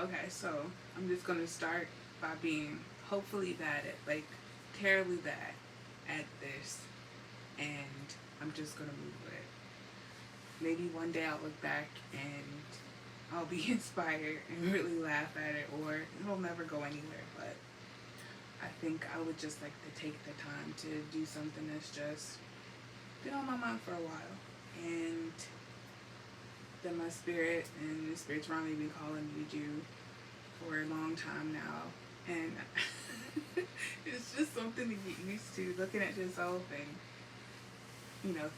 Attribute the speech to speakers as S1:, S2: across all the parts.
S1: Okay, so I'm just gonna start by being hopefully bad at, like, terribly bad at this, and I'm just gonna move with it. Maybe one day I'll look back and I'll be inspired and really laugh at it, or it'll never go anywhere. But I think I would just like to take the time to do something that's just been on my mind for a while, and that my spirit and the spirits around me been calling me to do for a long time now. And it's just something to get used to, looking at yourself and,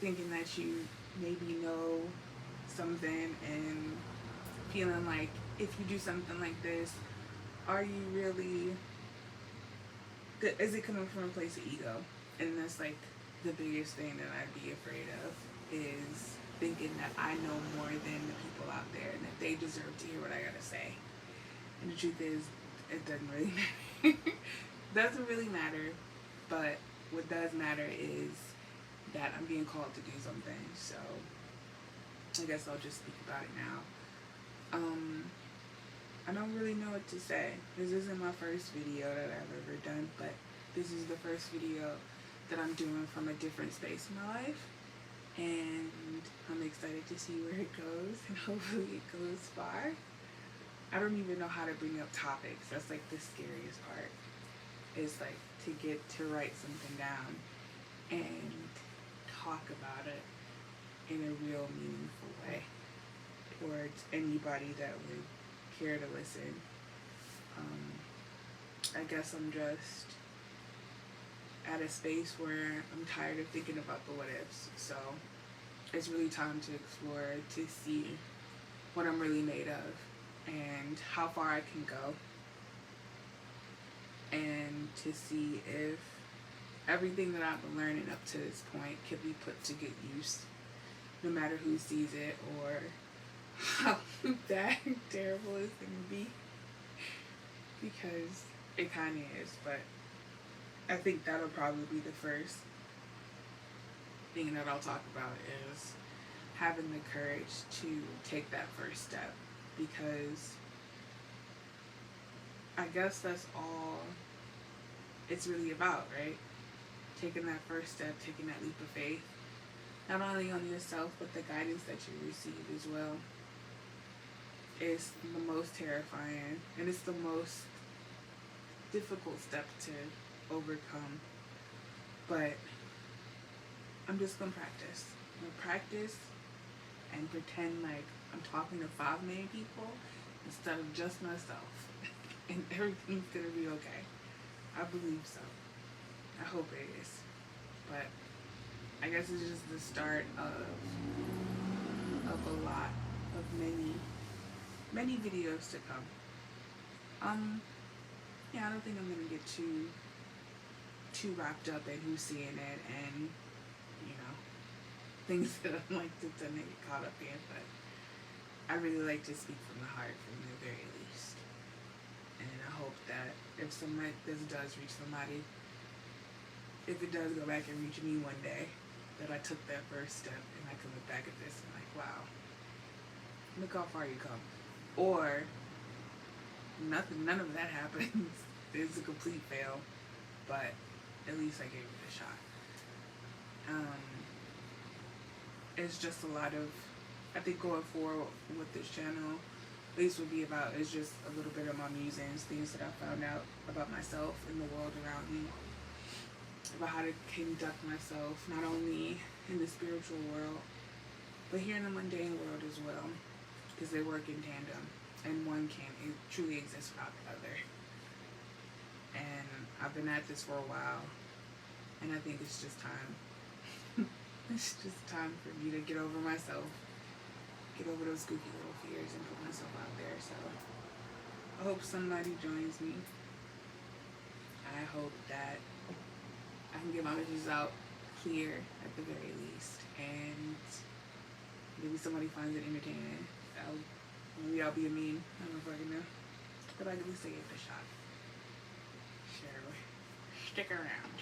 S1: thinking that you maybe know something and feeling like if you do something like this, are you really, is it coming from a place of ego? And that's like the biggest thing that I'd be afraid of, is thinking that I know more than the people out there and that they deserve to hear what I gotta say. And the truth is, it doesn't really matter. Doesn't really matter, but what does matter is that I'm being called to do something. So I guess I'll just speak about it now. I don't really know what to say. This isn't my first video that I've ever done, but this is the first video that I'm doing from a different space in my life. And I'm excited to see where it goes, and hopefully it goes far. I don't even know how to bring up topics. That's like the scariest part. Is like to get to write something down and talk about it in a real meaningful way towards anybody that would care to listen. I guess I'm just at a space where I'm tired of thinking about the what ifs. So it's really time to explore, to see what I'm really made of and how far I can go, and to see if everything that I've been learning up to this point can be put to good use, no matter who sees it or how bad and terrible it's going to be, because it kind of is. But I think that'll probably be the first thing that I'll talk about, is having the courage to take that first step, because I guess that's all it's really about, right? Taking that first step, taking that leap of faith, not only on yourself, but the guidance that you receive as well. It's the most terrifying, and it's the most difficult step to overcome. But I'm just going to practice. I'm going to practice and pretend like I'm talking to 5 million people instead of just myself. And everything's going to be okay. I believe so. I hope it is. But I guess it's just the start of a lot of many videos to come. I don't think I'm gonna get too wrapped up in who's seeing it and things that I like to tend to get caught up in. But I really like to speak from the heart, from the very least. And I hope that if this does reach somebody, if it does go back and reach me one day, that I took that first step and I can look back at this and like, wow, look how far you come. Or none of that happens. It's a complete fail, but at least I gave it a shot. It's just a lot of, I think going forward with this channel, at least would be about, is just a little bit of my musings, things that I found out about myself and the world around me, about how to conduct myself, not only in the spiritual world, but here in the mundane world as well, because they work in tandem, and one can't truly exist without the other. And I've been at this for a while, and I think it's just time. It's just time for me to get over myself, get over those goofy little fears, and put myself out there. So I hope somebody joins me. I hope that I can get my messages out clear at the very least, and maybe somebody finds it entertaining. Maybe I'll be a meme. I don't fucking know, but I at least gave it a shot. Sure, stick around.